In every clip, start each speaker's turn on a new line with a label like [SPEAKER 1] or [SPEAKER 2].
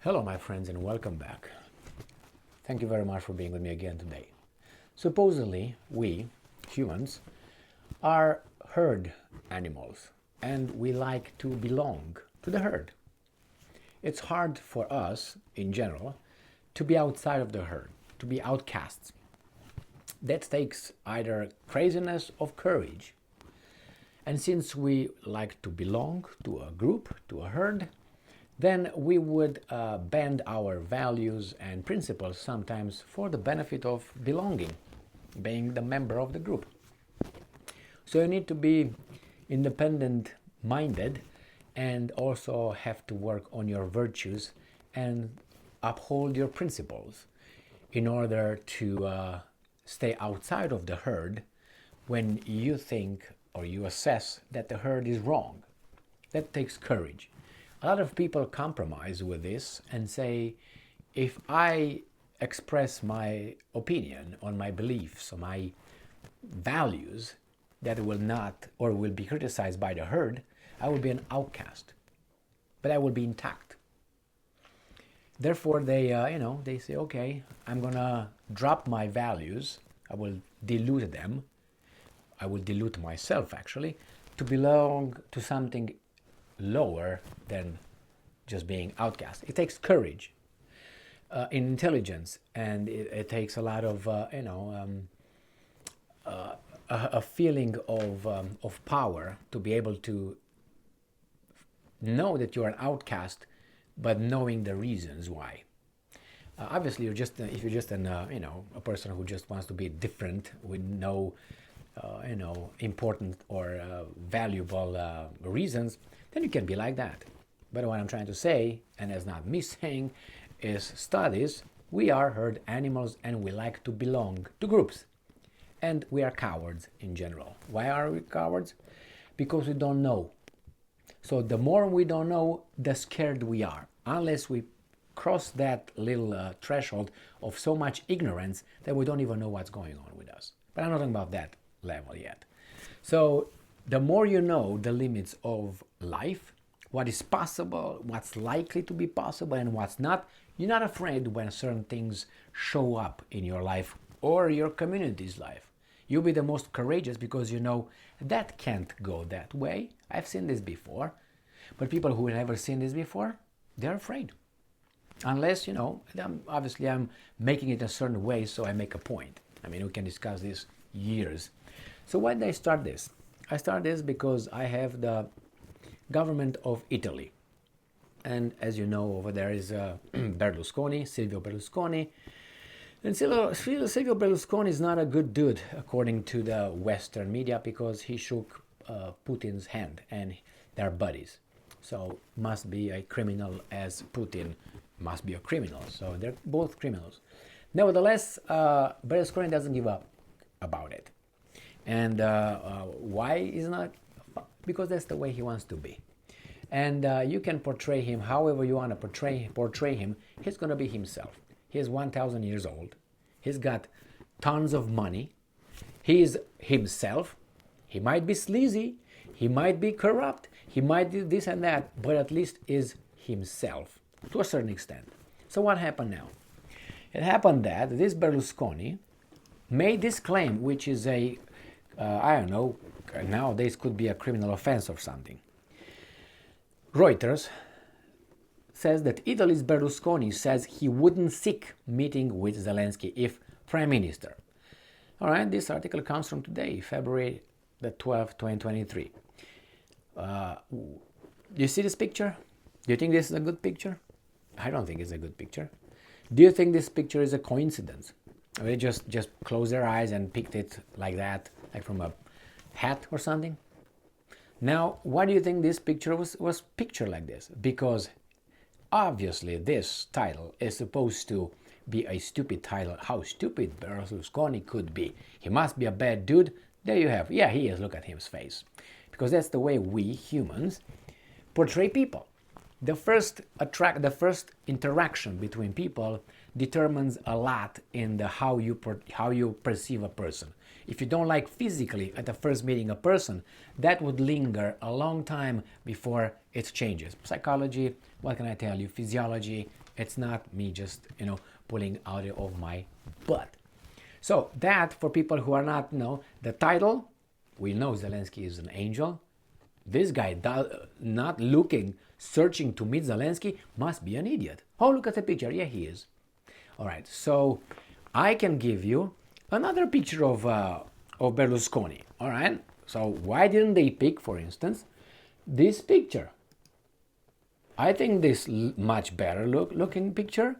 [SPEAKER 1] Hello my friends and welcome back. Thank you very much for being with me again today. Supposedly we, humans, are herd animals and we like to belong to the herd. It's hard for us, in general, to be outside of the herd, to be outcasts. That takes either craziness or courage. And since we like to belong to a group, to a herd, then we would bend our values and principles sometimes for the benefit of belonging, being the member of the group. So you need to be independent-minded and also have to work on your virtues and uphold your principles in order to stay outside of the herd when you think or you assess that the herd is wrong. That takes courage. A lot of people compromise with this and say, if I express my opinion on my beliefs or my values that will not or will be criticized by the herd, I will be an outcast, but I will be intact. Therefore, they say, okay, I'm gonna drop my values. I will dilute them. I will dilute myself actually to belong to something lower than just being outcast. It takes courage, intelligence, and it takes a lot of a feeling of power to be able to know that you're an outcast, but knowing the reasons why. Obviously, if you're just a person who just wants to be different with no important or valuable reasons, then you can be like that. But what I'm trying to say, and it's not me saying, is studies, we are herd animals and we like to belong to groups. And we are cowards in general. Why are we cowards? Because we don't know. So the more we don't know, the scared we are. Unless we cross that little threshold of so much ignorance that we don't even know what's going on with us. But I'm not talking about that level yet. So the more you know the limits of life, what is possible, what's likely to be possible and what's not, you're not afraid when certain things show up in your life or your community's life. You'll be the most courageous because you know that can't go that way. I've seen this before. But people who have never seen this before, they're afraid. Unless, obviously I'm making it a certain way so I make a point. I mean, we can discuss this years. So why did I start this? I started this because I have the government of Italy. And as you know, over there is Berlusconi, Silvio Berlusconi. And Silvio Berlusconi is not a good dude, according to the Western media, because he shook Putin's hand and they're buddies. So must be a criminal as Putin must be a criminal. So they're both criminals. Nevertheless, Berlusconi doesn't give up about it. And why is not? Because that's the way he wants to be. And you can portray him however you want to portray him. He's going to be himself. He's 1,000 years old. He's got tons of money. He's himself. He might be sleazy. He might be corrupt. He might do this and that. But at least is himself to a certain extent. So what happened now? It happened that this Berlusconi made this claim, which is a, nowadays could be a criminal offense or something. Reuters says that Italy's Berlusconi says he wouldn't seek meeting with Zelensky if prime minister. All right, this article comes from today, February the 12th, 2023. Do you see this picture? Do you think this is a good picture? I don't think it's a good picture. Do you think this picture is a coincidence? Or they just closed their eyes and picked it like that, like from a hat or something? Now, why do you think this picture was pictured like this? Because obviously this title is supposed to be a stupid title. How stupid Berlusconi could be. He must be a bad dude. There you have. Yeah, he is. Look at his face. Because that's the way we humans portray people. the first interaction between people determines a lot in the how you perceive a person. If you don't like physically at the first meeting a person, that would linger a long time before it changes. Psychology, what can I tell you? Physiology, it's not me just pulling out of my butt. So that, for people who are not the title, we know Zelensky is an angel. This guy not searching to meet Zelensky must be an idiot. Oh, look at the picture. Yeah, he is. All right, so I can give you another picture of Berlusconi. All right, so why didn't they pick, for instance, this picture? I think this much better looking picture,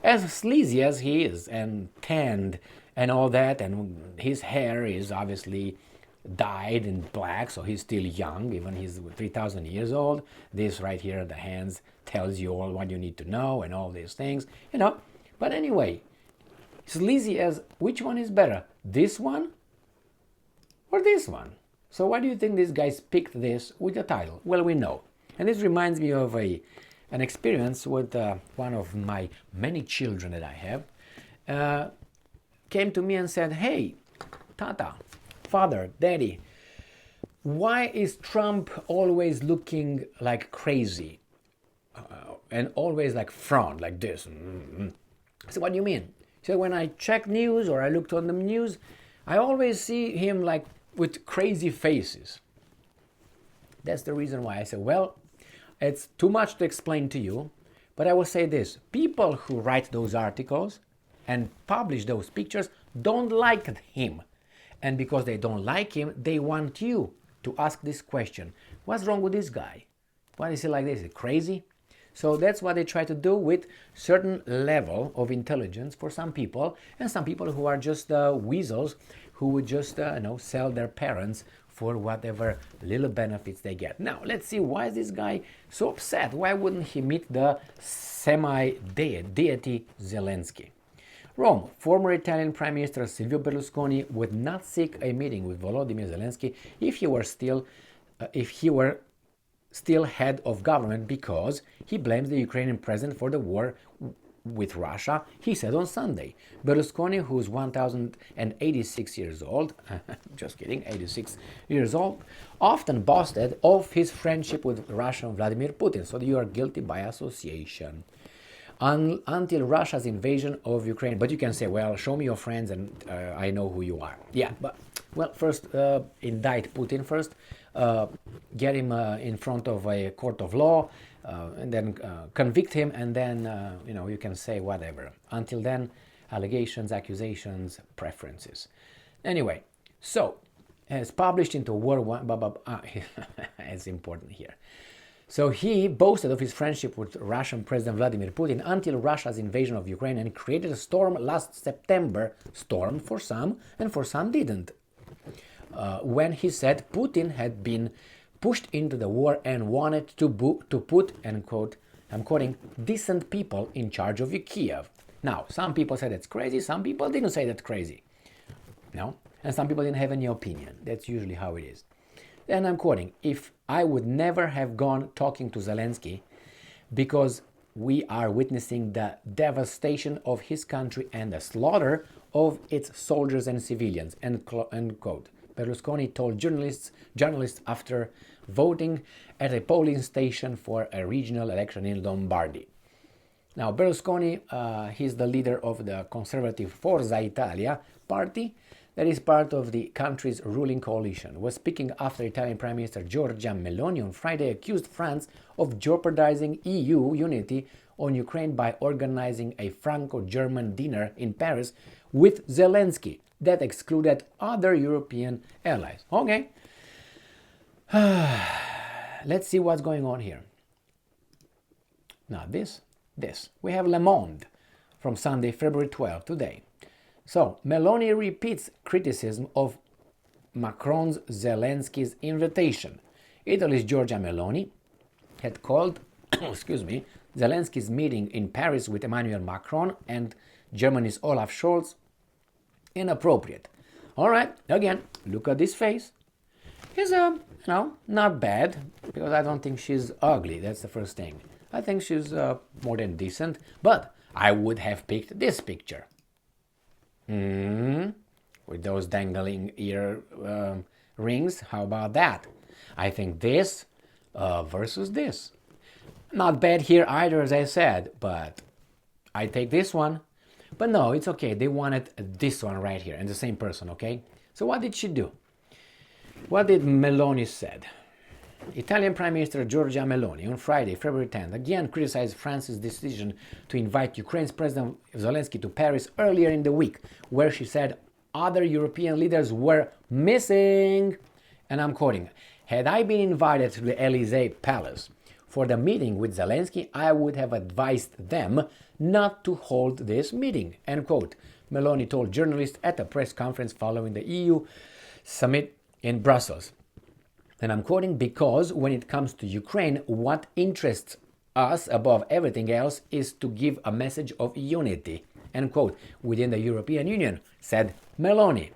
[SPEAKER 1] as sleazy as he is and tanned and all that, and his hair is obviously dyed in black, so he's still young, even he's 3,000 years old. This right here, the hands, tells you all what you need to know and all these things, But anyway, sleazy as, which one is better? This one or this one? So why do you think these guys picked this with the title? Well, we know. And this reminds me of an experience with one of my many children that I have. Came to me and said, hey, Tata, Father, Daddy, why is Trump always looking like crazy and always like frown like this? I said, what do you mean? He said, when I check news or I looked on the news, I always see him like with crazy faces. That's the reason why. I said, well, it's too much to explain to you, but I will say this. People who write those articles and publish those pictures don't like him. And because they don't like him, they want you to ask this question. What's wrong with this guy? Why is he like this? Is he crazy? So that's what they try to do with certain level of intelligence for some people, and some people who are just weasels who would just sell their parents for whatever little benefits they get. Now, let's see, why is this guy so upset? Why wouldn't he meet the semi-deity Zelensky? Rome, former Italian Prime Minister Silvio Berlusconi would not seek a meeting with Volodymyr Zelensky if he were still head of government, because he blames the Ukrainian president for the war with Russia, he said on Sunday. Berlusconi, who's 1,086 years old, just kidding, 86 years old, often boasted of his friendship with Russian Vladimir Putin, so you are guilty by association. Until Russia's invasion of Ukraine. But you can say, well, show me your friends and I know who you are. Yeah, but, well, first indict Putin first, get him in front of a court of law, and then convict him, and then, you can say whatever. Until then, allegations, accusations, preferences. Anyway, so, as published into World War it's important here. So he boasted of his friendship with Russian President Vladimir Putin until Russia's invasion of Ukraine, and created a storm last September. Storm for some, and for some didn't. When he said Putin had been pushed into the war and wanted to put, and quote, I'm quoting, decent people in charge of Kiev. Now, some people said that's crazy, some people didn't say that's crazy. No? And some people didn't have any opinion. That's usually how it is. And I'm quoting, if I would never have gone talking to Zelensky, because we are witnessing the devastation of his country and the slaughter of its soldiers and civilians, end quote. Berlusconi told journalists after voting at a polling station for a regional election in Lombardy. Now, Berlusconi, he's the leader of the conservative Forza Italia party, that is part of the country's ruling coalition, was speaking after Italian Prime Minister Giorgia Meloni on Friday accused France of jeopardizing EU unity on Ukraine by organizing a Franco-German dinner in Paris with Zelensky that excluded other European allies. Okay, let's see what's going on here. Now this. We have Le Monde from Sunday, February 12, today. So, Meloni repeats criticism of Macron's Zelensky's invitation. Italy's Giorgia Meloni had called Zelensky's meeting in Paris with Emmanuel Macron and Germany's Olaf Scholz inappropriate. All right, again, look at this face. He's not bad, because I don't think she's ugly. That's the first thing. I think she's more than decent, but I would have picked this picture. With those dangling ear rings. How about that? I think this versus this. Not bad here either, as I said, but I take this one. But no, it's okay. They wanted this one right here, and the same person, okay? So what did she do? What did Meloni said? Italian Prime Minister Giorgia Meloni on Friday, February 10th, again criticized France's decision to invite Ukraine's President Zelensky to Paris earlier in the week, where she said other European leaders were missing. And I'm quoting, "Had I been invited to the Elysee Palace for the meeting with Zelensky, I would have advised them not to hold this meeting," end quote. Meloni told journalists at a press conference following the EU summit in Brussels. And I'm quoting, "Because when it comes to Ukraine, what interests us above everything else is to give a message of unity," end quote, within the European Union, said Meloni.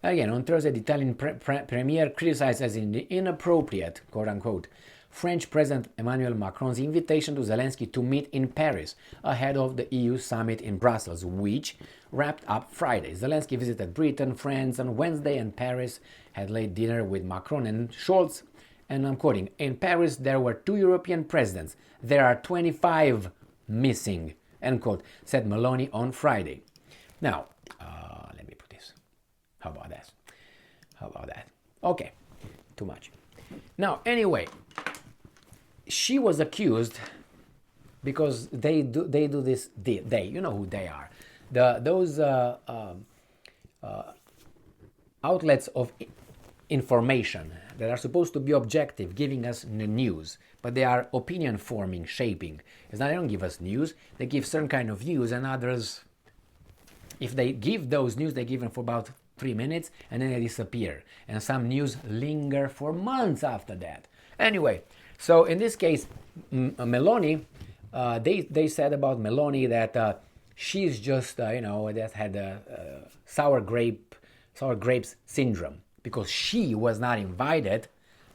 [SPEAKER 1] Again, on Thursday, the Italian premier criticized as inappropriate, quote unquote, French President Emmanuel Macron's invitation to Zelensky to meet in Paris ahead of the EU summit in Brussels, which wrapped up Friday. Zelensky visited Britain, France on Wednesday, and Paris had late dinner with Macron and Scholz. And I'm quoting, "In Paris, there were 2 European presidents. There are 25 missing," end quote, said Meloni on Friday. Now, let me put this. How about that? How about that? Okay, too much. Now, anyway, she was accused because they do this. They, you know who they are. Those outlets of information that are supposed to be objective, giving us the news, but they are opinion forming, shaping. It's not they don't give us news; they give certain kind of news, and others, if they give those news, they give them for about 3 minutes, and then they disappear. And some news linger for months after that. Anyway, so in this case, Meloni, they said about Meloni that she's just that had sour grapes syndrome, because she was not invited,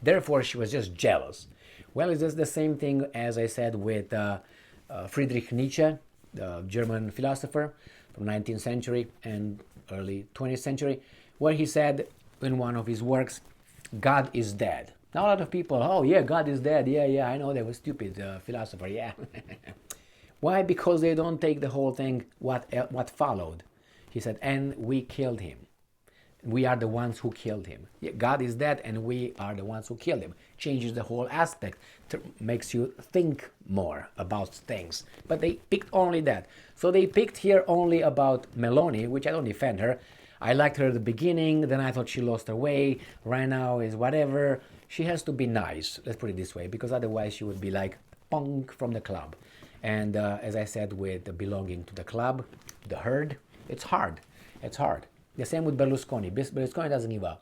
[SPEAKER 1] therefore she was just jealous. Well, it's just the same thing as I said with Friedrich Nietzsche, the German philosopher from 19th century and early 20th century, where he said in one of his works, "God is dead." Now a lot of people, "Oh yeah, God is dead. Yeah, I know, they were stupid philosopher, yeah." Why? Because they don't take the whole thing, what followed. He said, "And we killed him. We are the ones who killed him." Yeah, God is dead and we are the ones who killed him. Changes the whole aspect, makes you think more about things. But they picked only that. So they picked here only about Meloni, which I don't defend her. I liked her at the beginning, then I thought she lost her way. Right now is whatever. She has to be nice, let's put it this way, because otherwise she would be like punk from the club. And as I said, with belonging to the club, the herd, it's hard. It's hard. The same with Berlusconi. Berlusconi doesn't give up.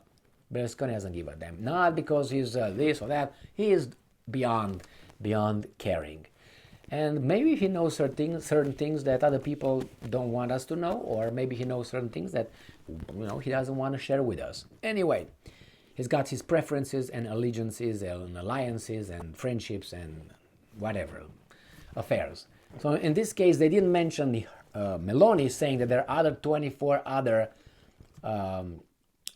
[SPEAKER 1] Berlusconi doesn't give a damn. Not because he's this or that. He is beyond caring. And maybe he knows certain things that other people don't want us to know, or maybe he knows certain things that he doesn't want to share with us. Anyway, he's got his preferences and allegiances and alliances and friendships and whatever affairs. So in this case, they didn't mention Meloni, saying that there are other 24 other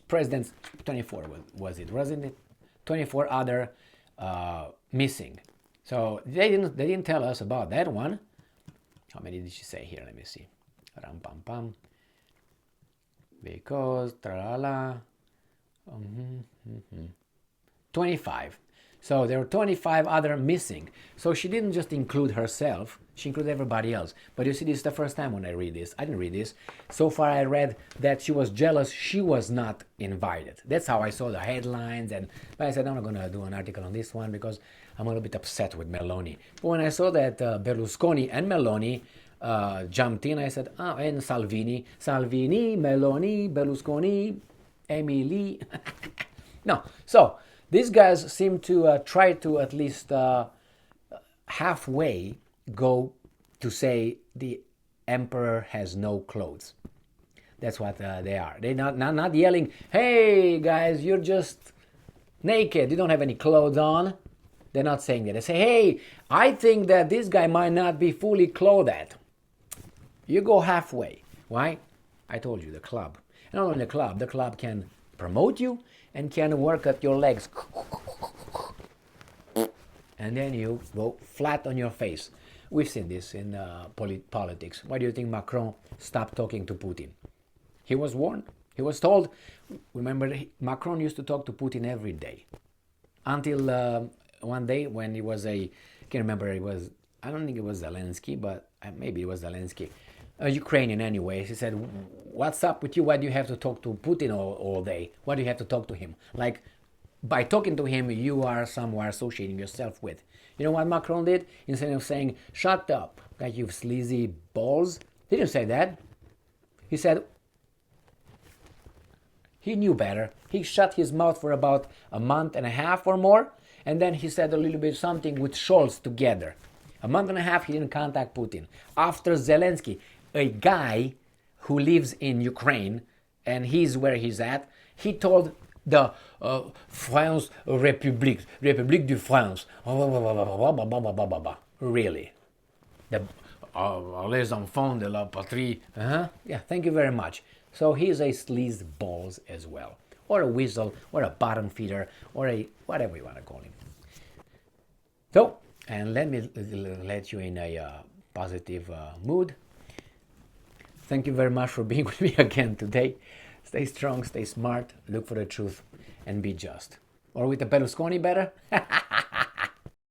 [SPEAKER 1] presidents. 24 wasn't it? 24 other missing. So they didn't tell us about that one. How many did she say here? Let me see. Ram pam pam. Because tra-la-la. 25. So there were 25 other missing. So she didn't just include herself, she included everybody else. But you see, this is the first time when I read this. I didn't read this. So far I read that she was jealous she was not invited. That's how I saw the headlines. But I said, I'm not going to do an article on this one because I'm a little bit upset with Meloni. But when I saw that Berlusconi and Meloni jumped in, I said, and Salvini, Meloni, Berlusconi, Emily. No, so these guys seem to try to at least halfway go to say the emperor has no clothes. That's what they are. They're not yelling, "Hey guys, you're just naked. You don't have any clothes on." They're not saying that. They say, hey, I think that this guy might not be fully clothed. You go halfway. Why? I told you, the club. And not only the club can promote you and can work at your legs. And then you go flat on your face. We've seen this in politics. Why do you think Macron stopped talking to Putin? He was warned. He was told. Remember, Macron used to talk to Putin every day. Until one day when he was I can't remember, I don't think it was Zelensky, but maybe it was Zelensky. A Ukrainian anyway. He said, what's up with you? Why do you have to talk to Putin all day? Why do you have to talk to him? Like, by talking to him, you are somewhere associating yourself with. You know what Macron did? Instead of saying, shut up, like you sleazy balls, he didn't say that. He said, he knew better. He shut his mouth for about a month and a half or more, and then he said a little bit something with Scholz together. A month and a half, he didn't contact Putin. After Zelensky, a guy who lives in Ukraine, and he's where he's at, he told the France République de France. Really? Les enfants de la patrie. Yeah, thank you very much. So he's a sleaze balls as well. Or a weasel, or a bottom feeder, or a whatever you want to call him. So, and let me let you in a positive mood. Thank you very much for being with me again today. Stay strong, stay smart, look for the truth, and be just. Or with the Berlusconi better?